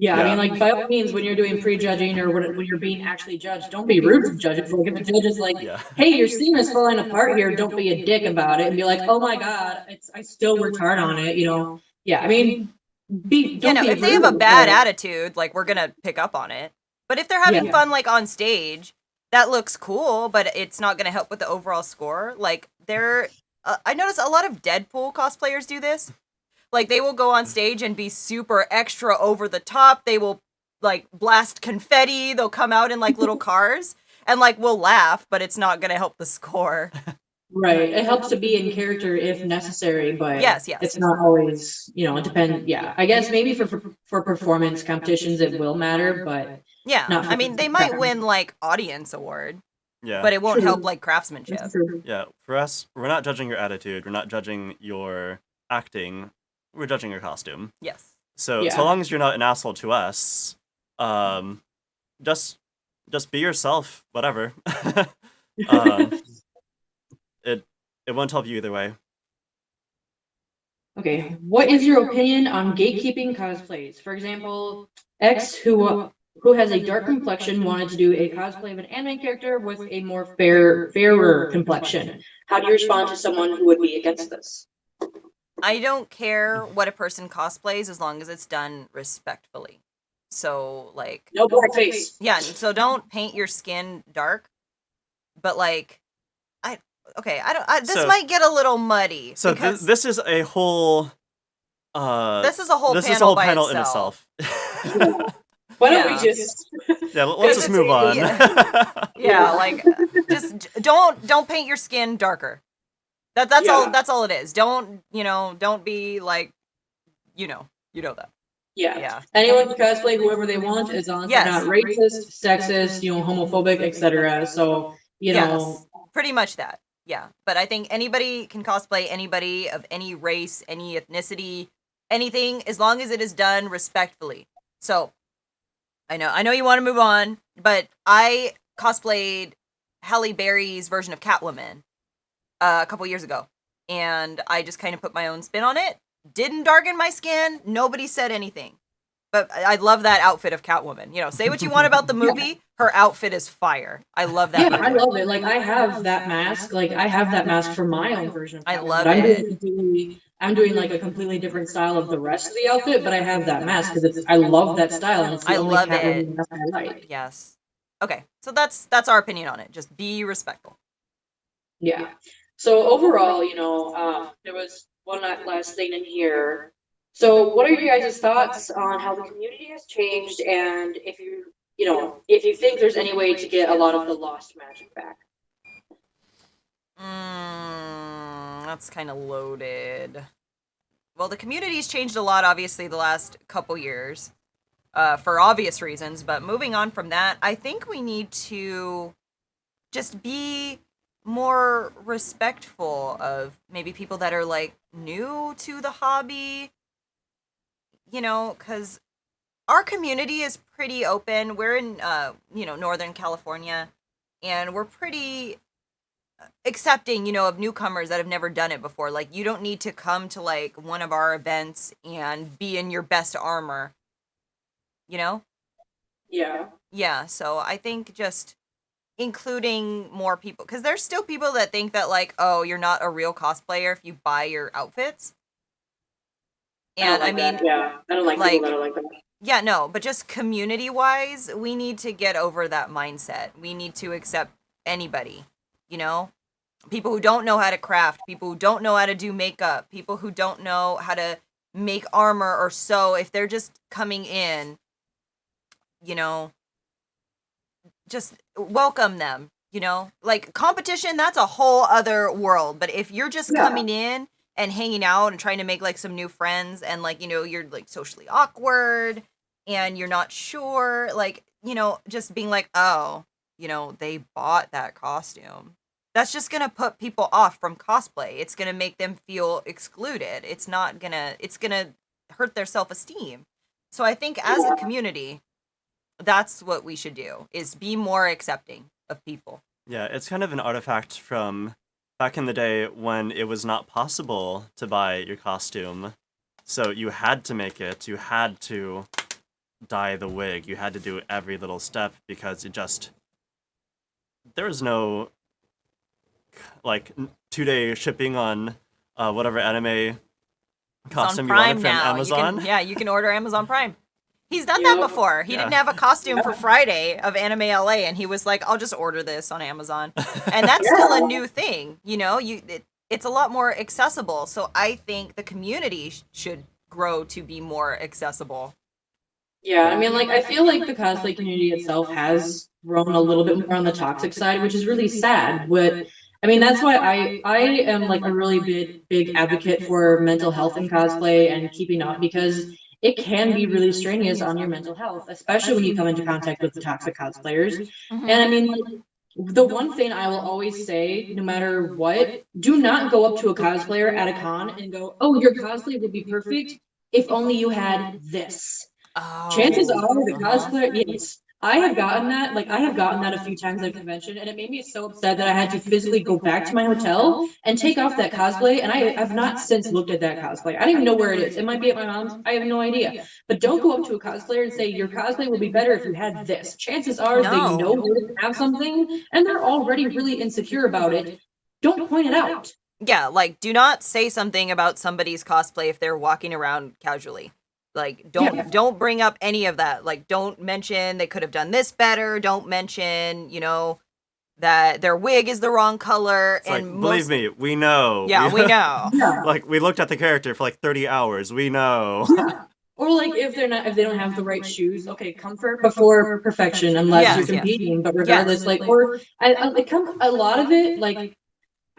Yeah, I mean, like, by all means, when you're doing pre-judging or when you're being actually judged, don't be rude to the judges. Like, if the judge is like, hey, your scene is falling apart here, don't be a dick about it and be like, oh my god, I still worked hard on it, you know? Yeah, I mean, if they have a bad attitude, like, we're gonna pick up on it. But if they're having fun, like, on stage, that looks cool, but it's not gonna help with the overall score. Like, I notice a lot of Deadpool cosplayers do this. Like, they will go on stage and be super extra over the top. They will, like, blast confetti. They'll come out in, like, little cars. And, like, we'll laugh, but it's not going to help the score. Right. It helps to be in character if necessary, but yes. It's not always, it depends. Yeah. I guess maybe for performance competitions, it will matter, but... Yeah. I mean, they might win, like, audience award. Yeah. But it won't help, like, craftsmanship. Yeah. For us, we're not judging your attitude. We're not judging your acting. We're judging your costume. Yes. So long as you're not an asshole to us, just be yourself. Whatever. It won't help you either way. Okay, what is your opinion on gatekeeping cosplays? For example, X, who has a dark complexion, wanted to do a cosplay of an anime character with a more fairer complexion. How do you respond to someone who would be against this? I don't care what a person cosplays as long as it's done respectfully. So, like... No blackface. Yeah, so don't paint your skin dark. But, like... this might get a little muddy. So this is a whole... this is a whole panel in itself. Why don't we just... Yeah, let's just move on. Yeah, like, just don't paint your skin darker. That's all it is. Don't be like, you know that. Yeah. Anyone can cosplay whoever they want as long as they're not racist, sexist, homophobic, etc. So, Pretty much that. Yeah. But I think anybody can cosplay anybody of any race, any ethnicity, anything, as long as it is done respectfully. So I know you want to move on, but I cosplayed Halle Berry's version of Catwoman a couple years ago. And I just kind of put my own spin on it. Didn't darken my skin. Nobody said anything. But I love that outfit of Catwoman. You know, say what you want about the movie. Her outfit is fire. I love that. Yeah, I love it. Like, I have that mask. Like, I have that mask for my own version of I Catwoman, love but it. I'm doing like a completely different style of the rest of the outfit, but I have that mask because I love that style, and it's the I only love Catwoman it. mask I like. Yes. Okay, so that's our opinion on it. Just be respectful. Yeah. So overall, there was one last thing in here. So what are your guys' thoughts on how the community has changed, and if you think there's any way to get a lot of the lost magic back? That's kind of loaded. Well, the community's changed a lot, obviously, the last couple years, for obvious reasons. But moving on from that, I think we need to just be more respectful of maybe people that are like new to the hobby. You know, because our community is pretty open. We're in, Northern California, and we're pretty accepting, of newcomers that have never done it before. Like, you don't need to come to, like, one of our events and be in your best armor, you know? Yeah. Yeah, so I think just including more people, because there's still people that think that, like, oh, you're not a real cosplayer if you buy your outfits. And I mean, yeah, I don't like people that are like that. Yeah, no, but just community-wise, we need to get over that mindset. We need to accept anybody, People who don't know how to craft, people who don't know how to do makeup, people who don't know how to make armor or sew. If they're just coming in, just welcome them, Like, competition, that's a whole other world. But if you're just coming in and hanging out and trying to make, like, some new friends, and, like, you're, like, socially awkward and you're not sure, like, just being like, oh, they bought that costume. That's just going to put people off from cosplay. It's going to make them feel excluded. It's going to hurt their self-esteem. So I think as a community, that's what we should do, is be more accepting of people. Yeah, it's kind of an artifact from back in the day when it was not possible to buy your costume. So you had to make it, you had to dye the wig, you had to do every little step because there was no, like, 2-day shipping on whatever anime costume you wanted from Amazon. You can order Amazon Prime. He's done that before. He didn't have a costume for Friday of Anime LA, and he was like, I'll just order this on Amazon. And that's still a new thing, it's a lot more accessible. So I think the community should grow to be more accessible. Yeah, I mean, like, I feel like the cosplay community itself has grown a little bit more on the toxic side, which is really sad. But I mean, that's why I am like a really big advocate for mental health in cosplay and keeping up, because it can be really strenuous on your mental health, especially when you come into contact with the toxic cosplayers. And I mean, like, the one thing I will always say, no matter what, do not go up to a cosplayer at a con and go, oh, your cosplay would be perfect if only you had this. Oh. Chances are the cosplayer, yes. I have gotten that a few times at a convention, and it made me so upset that I had to physically go back to my hotel and take off that cosplay, and I have not since looked at that cosplay. I don't even know where it is. It might be at my mom's. I have no idea. But don't go up to a cosplayer and say, your cosplay would be better if you had this. Chances are they know you have something, and they're already really insecure about it. Don't point it out. Yeah, like, do not say something about somebody's cosplay if they're walking around casually. Like, don't bring up any of that. Like, don't mention they could have done this better. Don't mention, that their wig is the wrong color. It's and like, believe me, we know. Yeah, we know. Like, we looked at the character for like 30 hours. We know. Yeah. Or like, if they don't have the right shoes, okay, comfort before perfection, unless you're competing. But regardless, like, or a lot of it, like,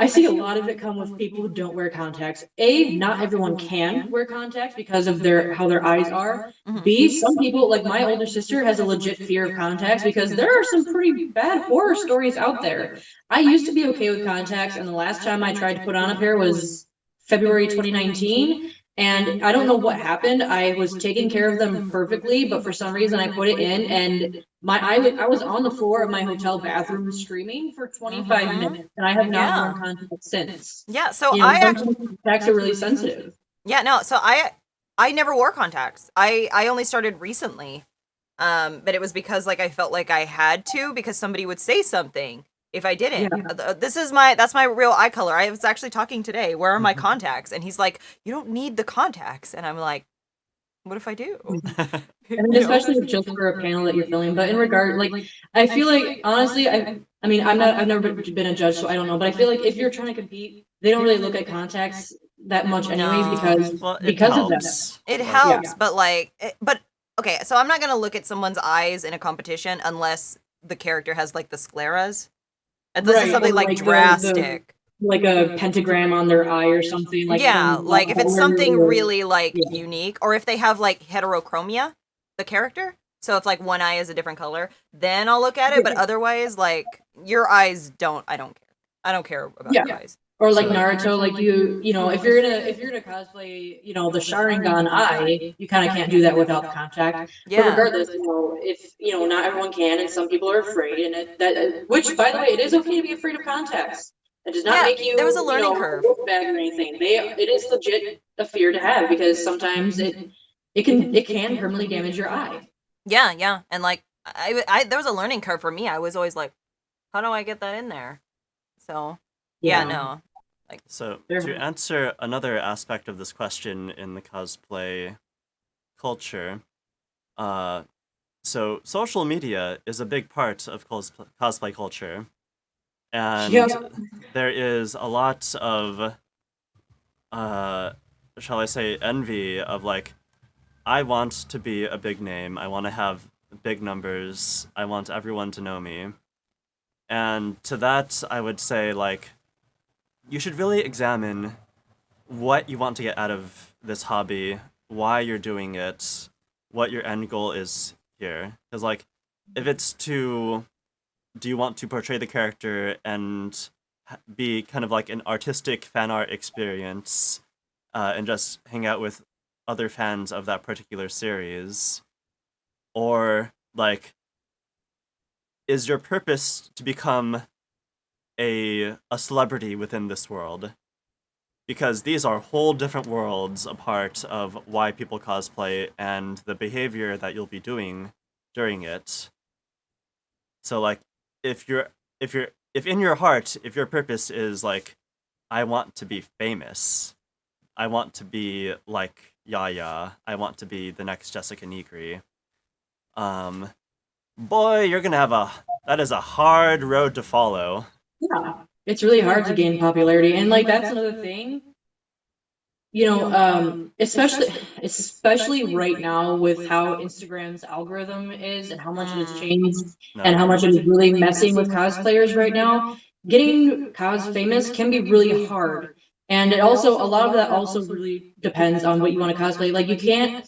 I see a lot of it come with people who don't wear contacts. A, not everyone can wear contacts because of how their eyes are. Mhm. B, some people, like my older sister, has a legit fear of contacts because there are some pretty bad horror stories out there. I used to be okay with contacts, and the last time I tried to put on a pair was February 2019. And I don't know what happened. I was taking care of them perfectly, but for some reason I put it in, and I was on the floor of my hotel bathroom screaming for 25 minutes, and I have not worn contacts since. Yeah, so You know, sometimes contacts are really sensitive. Yeah, no, so I never wore contacts. I only started recently. But it was because like I felt like I had to because somebody would say something if I didn't. Yeah. That's my real eye color. I was actually talking today. Where are my contacts? And he's like, "You don't need the contacts." And I'm like, "What if I do?" I mean, especially just for a panel that you're filming. But in regard, like, I feel like honestly, I mean, I've never been a judge, so I don't know. But I feel like if you're trying to compete, they don't really look at contacts that much, anyways, No. because of that. helps. It Like, helps, but but okay. So I'm not gonna look at someone's eyes in a competition unless the character has like the scleras. And this is Right, something or like like the- drastic. Like a pentagram on their eye or something. Like Yeah, some, like if it's something or- really like Yeah. unique, or if they have like heterochromia, the character. So if like one eye is a different color, then I'll look at it. But otherwise, like your eyes don't. I don't care. I don't care about Yeah. your eyes. Or like So- Naruto, like you know, if you're gonna cosplay, you know, the Sharingan eye, you kind of can't do that without the contact. But Yeah. regardless, you know, if you know, not everyone can, and some people are afraid, and which, by the way, it is okay to be afraid of contacts. It does not Yeah, make you, there was a learning you know, curve. look bad or anything. It is legit a fear to have because sometimes it can permanently damage your eye. Yeah, yeah, and like I there was a learning curve for me. I was always like, how do I get that in there? So yeah, no. So There- to answer another aspect of this question in the cosplay culture, so social media is a big part of cosplay culture, and Yep. there is a lot of, shall I say, envy of like, I want to be a big name, I want to have big numbers, I want everyone to know me, and to that I would say like, you should really examine what you want to get out of this hobby, why you're doing it, what your end goal is here. Because, like, if it's do you want to portray the character and be kind of like an artistic fan art experience and just hang out with other fans of that particular series? Or, like, is your purpose to become a celebrity within this world? Because these are whole different worlds apart of why people cosplay and the behavior that you'll be doing during it. So like if in your heart, if your purpose is like, I want to be famous, I want to be like Yaya, I want to be the next Jessica Negri, boy, you're gonna have that is a hard road to follow. Yeah, it's really hard to gain popularity, and like that's another thing. You know, especially right now with how Instagram's algorithm is and how much it has changed No. and how much it is really messing with cosplayers right now. Getting famous can be really hard, and it also a lot of that also really depends on what you want to cosplay. Like you can't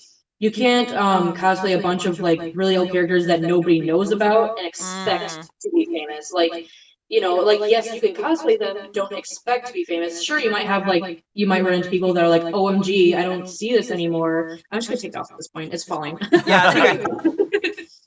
cosplay a bunch of like really old characters that nobody knows about and expect to be famous. Like, you know, like yes, you can cosplay them, don't expect to be famous. Sure, you might have like you might run into people that are like, OMG, I don't see this anymore. I'm just gonna take off at this point. It's falling. Yeah, it's okay.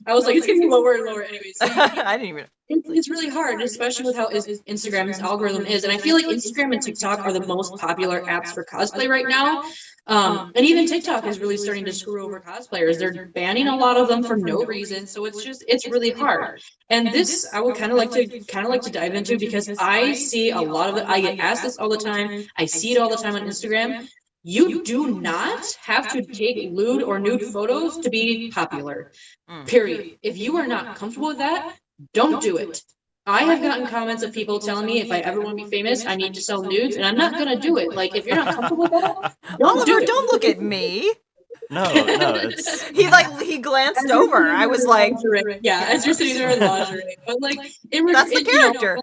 I was like, it's getting lower and lower anyways. So I didn't even. it's really hard, especially with how Instagram's algorithm is. And I feel like Instagram and TikTok are the most popular apps for cosplay right now. And even TikTok is really starting to screw over cosplayers. They're banning a lot of them for no reason. So it's really hard. And this I would kind of like to dive into because I see a lot of it. I get asked this all the time. I see it all the time on Instagram. You do not have to take lewd or nude photos to be popular. Period. If you are not comfortable with that, don't do it. I have gotten comments of people telling me if I ever want to be famous, I need to sell nudes, and I'm not gonna do it. Like, if you're not comfortable with that, don't do Oliver, it. don't look at me. No, it's He glanced over. I was like, yeah, as you're sitting there in lingerie, but like, that's the character.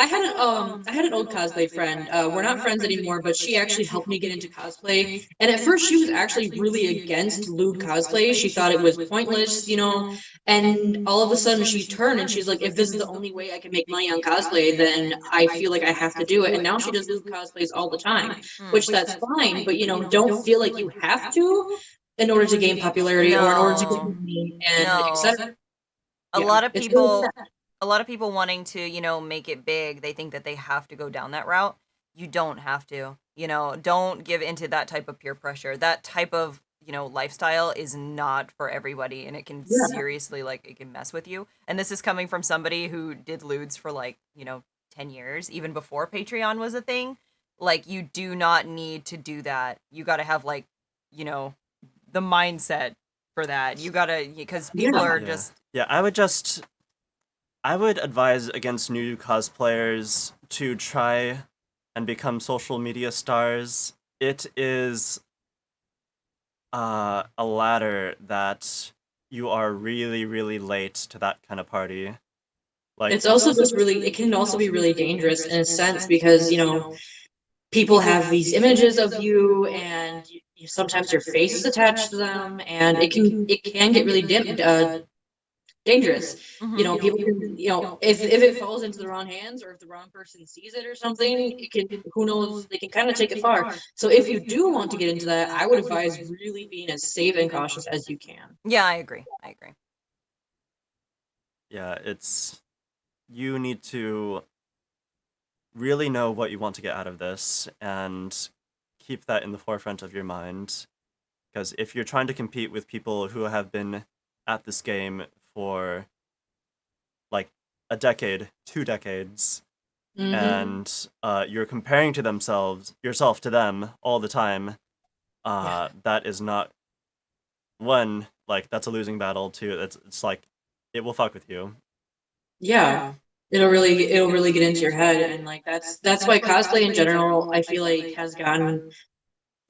I had an old cosplay friend. We're not friends anymore, but she actually helped me get into cosplay. And at first, she was actually really against lewd cosplay. She thought it was pointless, you know. And all of a sudden, she turned and she's like, "If this is the only way I can make money on cosplay, then I feel like I have to do it." And now she does lewd cosplays all the time, which that's fine. But you know, don't feel like you have to in order to gain popularity or in order to get No. money and No. etc. A Yeah, lot of it's really people sad. a lot of people wanting to, make it big, they think that they have to go down that route. You don't have to. Don't give into that type of peer pressure. That type of, lifestyle is not for everybody, and it can Yeah. seriously, it can mess with you. And this is coming from somebody who did lewds for 10 years, even before Patreon was a thing. Like, you do not need to do that. You got to have you know, the mindset for that. You got to, because people Yeah. are Yeah. just Yeah, I would advise against new cosplayers to try and become social media stars. It is a ladder that you are really, really late to that kind of party. Like, It's also just really, it can also be really dangerous in a sense because, you know, people have these images of you and sometimes your face is attached to them and it can get really dangerous. You know, people can, you know, if it falls into the wrong hands or if the wrong person sees it or something, it can, who knows, they can kind of take it far. So if you do want to get into that, I would advise really being as safe and cautious as you can. Yeah, I agree. I agree. yeah, you need to really know what you want to get out of this and keep that in the forefront of your mind. Because if you're trying to compete with people who have been at this game for like a decade, 2 decades, and you're comparing to yourself to them all the time, that is not one, like, that's a losing battle. Two, it's like it will fuck with you. Yeah. It'll really get into your head and like that's why cosplay in general I feel like has gotten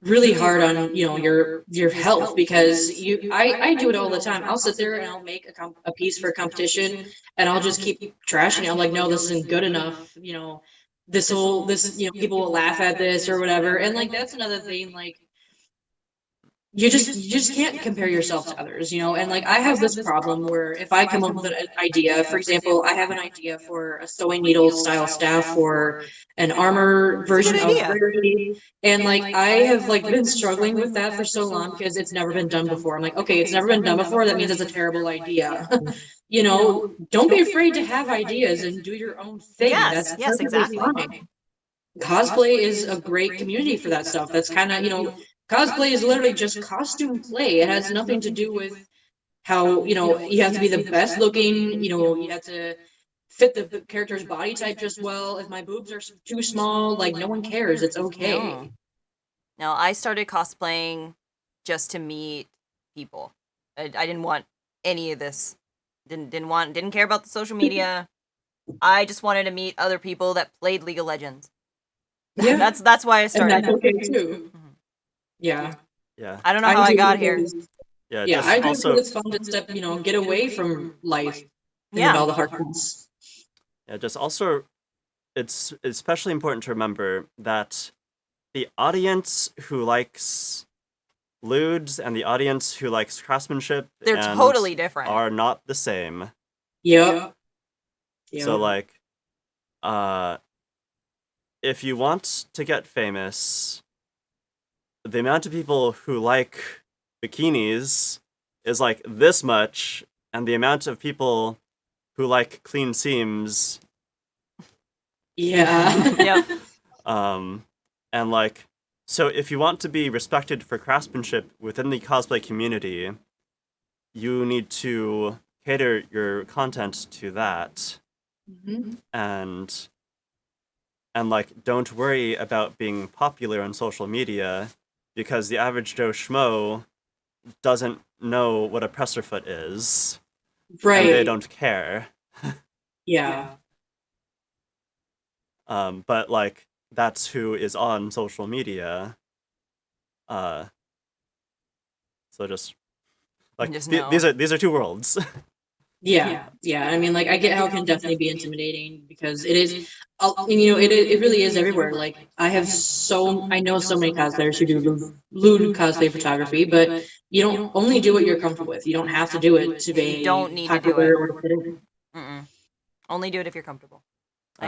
really hard on you know your health because I do it all the time. I'll sit there and I'll make a piece for a competition and I'll just keep trashing it. I'm like, no, this isn't good enough. You know, this you know people will laugh at this or whatever. And like that's another thing. Like you just can't compare yourself to others, you know. And like I have this problem where if I come up with an idea, for example, I have an idea for a sewing needle style staff for an armor It's a good version of idea. Rarity, and like I have like been struggling with that for so long because it's never been done before. I'm like, okay, it's never been done before, that means it's a terrible idea. You know, don't be afraid to have ideas and do your own thing. Yes, That's yes, perfectly exactly. fine. Cosplay is a great community for that stuff. That's kind of, you know, cosplay is literally just costume play. It has nothing to do with how, you know, you have to be the best looking, you know, you have to fit the character's body type just well. If my boobs are too small, like no one cares. It's okay. No. No, I started cosplaying just to meet people. I didn't want any of this. Didn't care about the social media. I just wanted to meet other people that played League of Legends. Yeah. That's why I And started. that's okay too. Mhm. Yeah. Yeah. I don't know how I do got here. because, Yeah, yeah, just I do also because it's fun to step, you know, get away from life and Yeah. all the harshness. yeah, just also it's especially important to remember that the audience who likes lewds and the audience who likes craftsmanship They're and totally different. are not the same. Yep. So like if you want to get famous, the amount of people who like bikinis is like this much, and the amount of people who like clean seams, yeah. Yep. and like, so if you want to be respected for craftsmanship within the cosplay community, you need to cater your content to that, Mhm. and like, don't worry about being popular on social media, because the average Joe Schmo doesn't know what a presser foot is, and they Right. don't care. Yeah. But like, that's who is on social media. So just like Just these know. are two worlds. Yeah, yeah. I mean, like, I get how it can definitely be intimidating because it is, you know, it really is everywhere. Like, I know so many cosplayers who do lewd cosplay photography, but you don't only do what you're comfortable with. You don't have to do it to You don't be need to do it. popular or fit in. Mm-mm. Only do it if you're comfortable.